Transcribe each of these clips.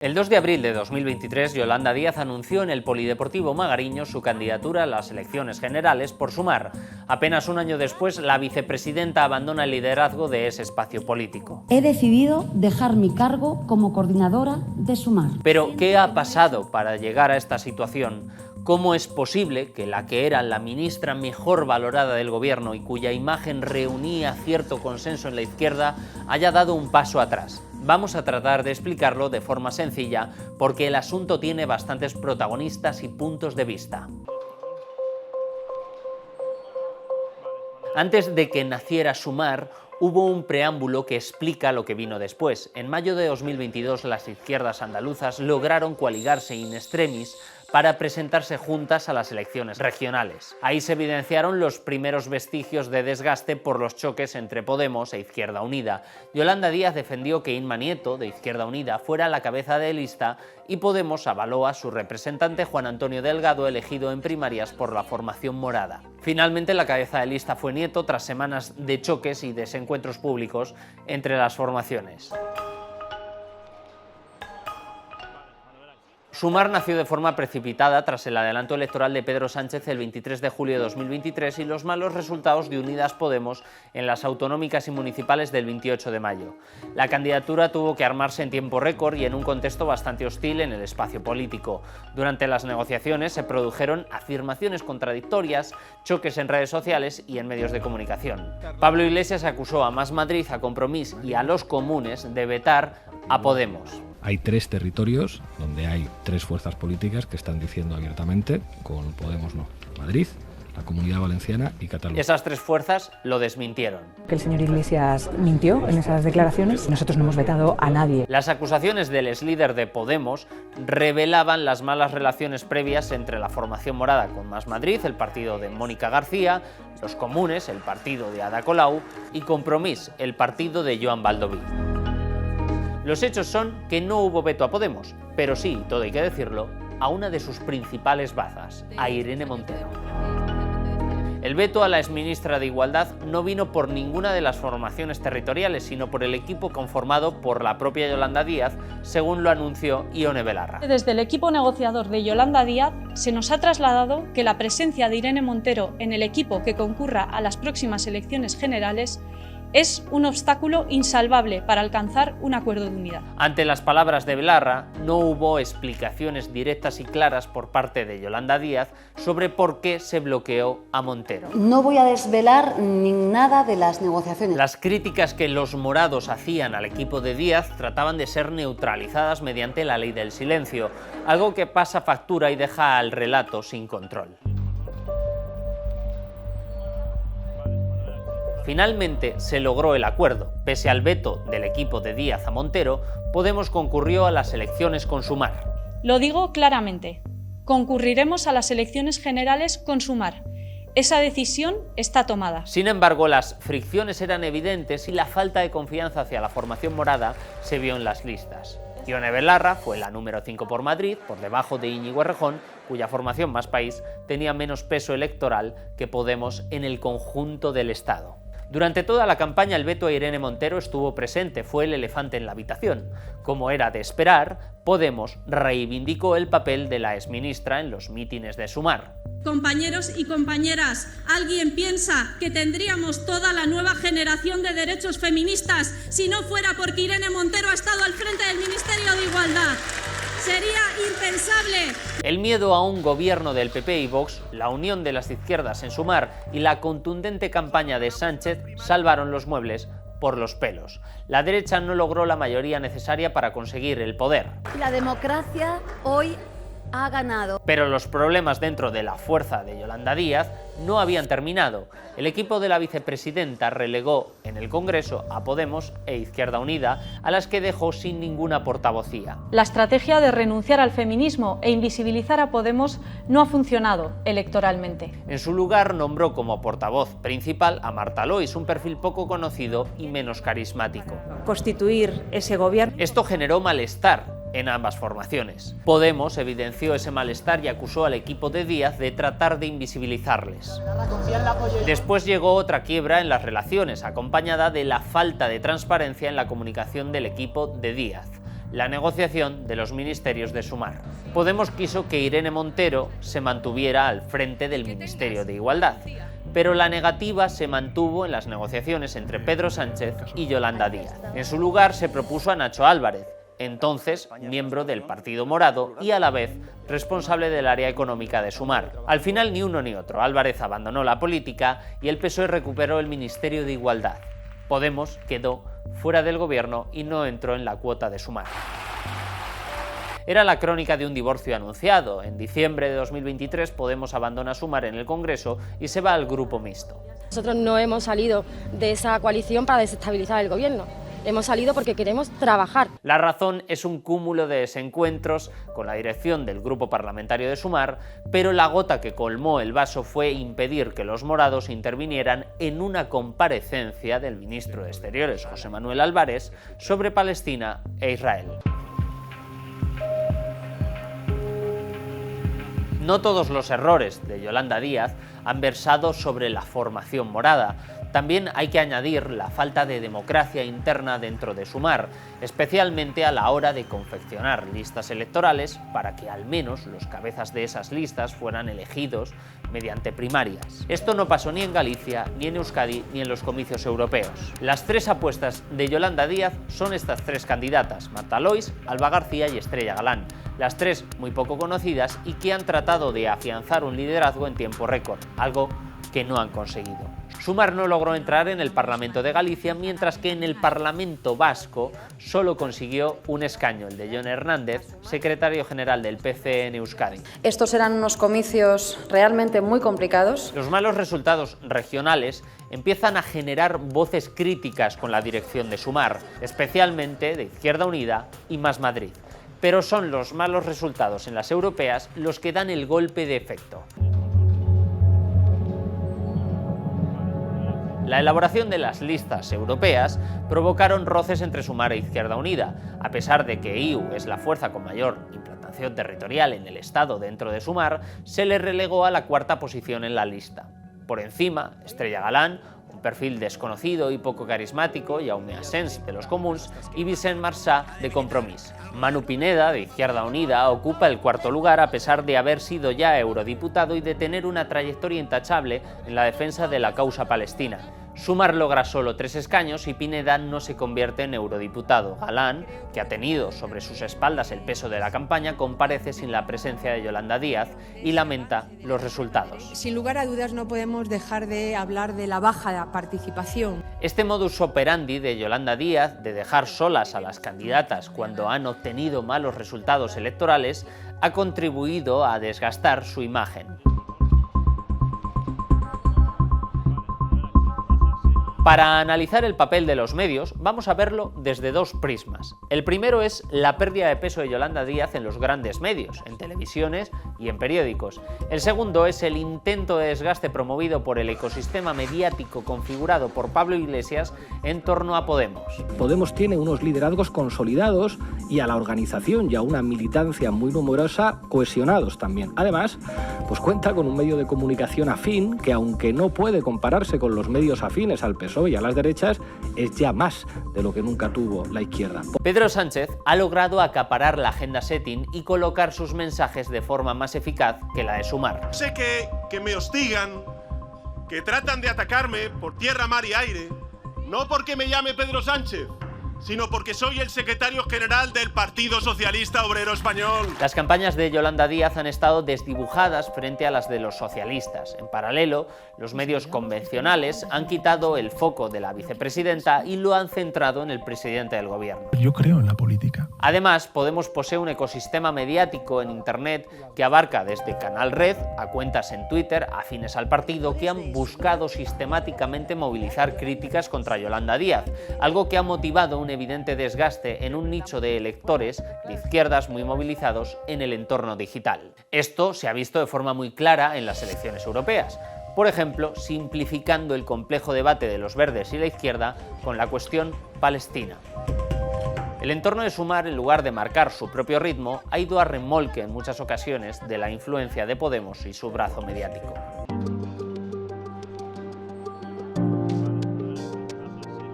El 2 de abril de 2023, Yolanda Díaz anunció en el Polideportivo Magariños su candidatura a las elecciones generales por Sumar. Apenas un año después, la vicepresidenta abandona el liderazgo de ese espacio político. He decidido dejar mi cargo como coordinadora de Sumar. Pero, ¿qué ha pasado para llegar a esta situación? ¿Cómo es posible que la que era la ministra mejor valorada del gobierno y cuya imagen reunía cierto consenso en la izquierda haya dado un paso atrás? Vamos a tratar de explicarlo de forma sencilla porque el asunto tiene bastantes protagonistas y puntos de vista. Antes de que naciera Sumar, hubo un preámbulo que explica lo que vino después. En mayo de 2022, las izquierdas andaluzas lograron coaligarse in extremis para presentarse juntas a las elecciones regionales. Ahí se evidenciaron los primeros vestigios de desgaste por los choques entre Podemos e Izquierda Unida. Yolanda Díaz defendió que Inma Nieto, de Izquierda Unida, fuera la cabeza de lista y Podemos avaló a su representante Juan Antonio Delgado, elegido en primarias por la formación morada. Finalmente, la cabeza de lista fue Nieto tras semanas de choques y desencuentros públicos entre las formaciones. Sumar nació de forma precipitada tras el adelanto electoral de Pedro Sánchez el 23 de julio de 2023 y los malos resultados de Unidas Podemos en las autonómicas y municipales del 28 de mayo. La candidatura tuvo que armarse en tiempo récord y en un contexto bastante hostil en el espacio político. Durante las negociaciones se produjeron afirmaciones contradictorias, choques en redes sociales y en medios de comunicación. Pablo Iglesias acusó a Más Madrid, a Compromís y a los comunes de vetar a Podemos. Hay 3 territorios donde hay 3 fuerzas políticas que están diciendo abiertamente, con Podemos no, Madrid, la Comunidad Valenciana y Cataluña. Esas 3 fuerzas lo desmintieron. Que el señor Iglesias mintió en esas declaraciones. Nosotros no hemos vetado a nadie. Las acusaciones del exlíder de Podemos revelaban las malas relaciones previas entre la formación morada con Más Madrid, el partido de Mónica García, los comunes, el partido de Ada Colau, y Compromís, el partido de Joan Baldoví. Los hechos son que no hubo veto a Podemos, pero sí, todo hay que decirlo, a una de sus principales bazas, a Irene Montero. El veto a la exministra de Igualdad no vino por ninguna de las formaciones territoriales, sino por el equipo conformado por la propia Yolanda Díaz, según lo anunció Ione Belarra. Desde el equipo negociador de Yolanda Díaz se nos ha trasladado que la presencia de Irene Montero en el equipo que concurra a las próximas elecciones generales es un obstáculo insalvable para alcanzar un acuerdo de unidad. Ante las palabras de Belarra, no hubo explicaciones directas y claras por parte de Yolanda Díaz sobre por qué se bloqueó a Montero. No voy a desvelar ni nada de las negociaciones. Las críticas que los morados hacían al equipo de Díaz trataban de ser neutralizadas mediante la ley del silencio, algo que pasa factura y deja al relato sin control. Finalmente se logró el acuerdo. Pese al veto del equipo de Díaz a Montero, Podemos concurrió a las elecciones con Sumar. Lo digo claramente, concurriremos a las elecciones generales con Sumar. Esa decisión está tomada. Sin embargo, las fricciones eran evidentes y la falta de confianza hacia la formación morada se vio en las listas. Ione Belarra fue la número 5 por Madrid, por debajo de Íñigo Errejón, cuya formación Más País tenía menos peso electoral que Podemos en el conjunto del Estado. Durante toda la campaña el veto a Irene Montero estuvo presente, fue el elefante en la habitación. Como era de esperar, Podemos reivindicó el papel de la exministra en los mítines de Sumar. Compañeros y compañeras, ¿alguien piensa que tendríamos toda la nueva generación de derechos feministas si no fuera porque Irene Montero ha estado al frente del Ministerio de Igualdad? Sería impensable. El miedo a un gobierno del PP y Vox, la unión de las izquierdas en Sumar y la contundente campaña de Sánchez salvaron los muebles por los pelos. La derecha no logró la mayoría necesaria para conseguir el poder. La democracia hoy ha ganado. Pero los problemas dentro de la fuerza de Yolanda Díaz no habían terminado. El equipo de la vicepresidenta relegó en el Congreso a Podemos e Izquierda Unida, a las que dejó sin ninguna portavocía. La estrategia de renunciar al feminismo e invisibilizar a Podemos no ha funcionado electoralmente. En su lugar nombró como portavoz principal a Marta Lois, un perfil poco conocido y menos carismático. Constituir ese gobierno. Esto generó malestar en ambas formaciones. Podemos evidenció ese malestar y acusó al equipo de Díaz de tratar de invisibilizarles. Después llegó otra quiebra en las relaciones, acompañada de la falta de transparencia en la comunicación del equipo de Díaz. la negociación de los ministerios de Sumar. Podemos quiso que Irene Montero se mantuviera al frente del Ministerio de Igualdad, pero la negativa se mantuvo en las negociaciones entre Pedro Sánchez y Yolanda Díaz. En su lugar se propuso a Nacho Álvarez, entonces miembro del Partido Morado y a la vez responsable del área económica de Sumar. Al final ni uno ni otro. Álvarez abandonó la política y el PSOE recuperó el Ministerio de Igualdad. Podemos quedó fuera del gobierno y no entró en la cuota de Sumar. Era la crónica de un divorcio anunciado. En diciembre de 2023 Podemos abandona Sumar en el Congreso y se va al grupo mixto. Nosotros no hemos salido de esa coalición para desestabilizar el gobierno. Hemos salido porque queremos trabajar. La razón es un cúmulo de desencuentros con la dirección del grupo parlamentario de Sumar, pero la gota que colmó el vaso fue impedir que los morados intervinieran en una comparecencia del ministro de Exteriores, José Manuel Álvarez, sobre Palestina e Israel. No todos los errores de Yolanda Díaz han versado sobre la formación morada. También hay que añadir la falta de democracia interna dentro de Sumar, especialmente a la hora de confeccionar listas electorales para que al menos los cabezas de esas listas fueran elegidos mediante primarias. Esto no pasó ni en Galicia, ni en Euskadi, ni en los comicios europeos. Las tres apuestas de Yolanda Díaz son estas tres candidatas, Marta Lois, Alba García y Estrella Galán, las tres muy poco conocidas y que han tratado de afianzar un liderazgo en tiempo récord, algo que no han conseguido. Sumar no logró entrar en el Parlamento de Galicia, mientras que en el Parlamento vasco solo consiguió un escaño, el de Jon Hernández, secretario general del PCE en Euskadi. Estos eran unos comicios realmente muy complicados. Los malos resultados regionales empiezan a generar voces críticas con la dirección de Sumar, especialmente de Izquierda Unida y Más Madrid. Pero son los malos resultados en las europeas los que dan el golpe de efecto. La elaboración de las listas europeas provocaron roces entre Sumar e Izquierda Unida. A pesar de que IU es la fuerza con mayor implantación territorial en el Estado dentro de Sumar, se le relegó a la cuarta posición en la lista. Por encima, Estrella Galán, un perfil desconocido y poco carismático, Jaume Asens de los Comuns y Vicent Marçà de Compromís. Manu Pineda, de Izquierda Unida, ocupa el cuarto lugar a pesar de haber sido ya eurodiputado y de tener una trayectoria intachable en la defensa de la causa palestina. Sumar logra solo 3 escaños y Pineda no se convierte en eurodiputado. Galán, que ha tenido sobre sus espaldas el peso de la campaña, comparece sin la presencia de Yolanda Díaz y lamenta los resultados. Sin lugar a dudas no podemos dejar de hablar de la baja participación. Este modus operandi de Yolanda Díaz de dejar solas a las candidatas cuando han obtenido malos resultados electorales ha contribuido a desgastar su imagen. Para analizar el papel de los medios, vamos a verlo desde dos prismas. El primero es la pérdida de peso de Yolanda Díaz en los grandes medios, en televisiones y en periódicos. El segundo es el intento de desgaste promovido por el ecosistema mediático configurado por Pablo Iglesias en torno a Podemos. Podemos tiene unos liderazgos consolidados y a la organización y a una militancia muy numerosa cohesionados también. Además, pues cuenta con un medio de comunicación afín que, aunque no puede compararse con los medios afines al PSOE y a las derechas, es ya más de lo que nunca tuvo la izquierda. Pedro Sánchez ha logrado acaparar la agenda setting y colocar sus mensajes de forma más eficaz que la de Sumar. Sé que me hostigan, que tratan de atacarme por tierra, mar y aire, no porque me llame Pedro Sánchez, sino porque soy el secretario general del Partido Socialista Obrero Español. Las campañas de Yolanda Díaz han estado desdibujadas frente a las de los socialistas. En paralelo, los medios convencionales han quitado el foco de la vicepresidenta y lo han centrado en el presidente del gobierno. Yo creo en la política. Además, Podemos posee un ecosistema mediático en Internet que abarca desde Canal Red a cuentas en Twitter afines al partido que han buscado sistemáticamente movilizar críticas contra Yolanda Díaz, algo que ha motivado un evidente desgaste en un nicho de electores de izquierdas muy movilizados en el entorno digital. Esto se ha visto de forma muy clara en las elecciones europeas. Por ejemplo, simplificando el complejo debate de los verdes y la izquierda con la cuestión palestina. El entorno de Sumar, en lugar de marcar su propio ritmo, ha ido a remolque en muchas ocasiones de la influencia de Podemos y su brazo mediático.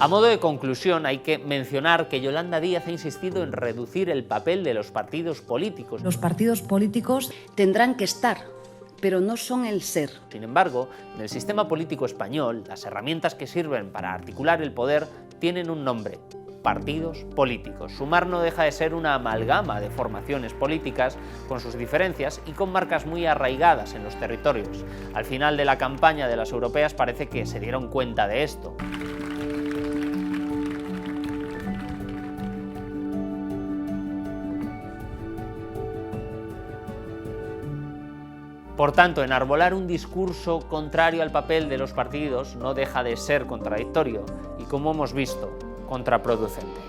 A modo de conclusión, hay que mencionar que Yolanda Díaz ha insistido en reducir el papel de los partidos políticos. Los partidos políticos tendrán que estar, pero no son el ser. Sin embargo, en el sistema político español, las herramientas que sirven para articular el poder tienen un nombre: partidos políticos. Sumar no deja de ser una amalgama de formaciones políticas con sus diferencias y con marcas muy arraigadas en los territorios. Al final de la campaña de las europeas parece que se dieron cuenta de esto. Por tanto, enarbolar un discurso contrario al papel de los partidos no deja de ser contradictorio y, como hemos visto, contraproducente.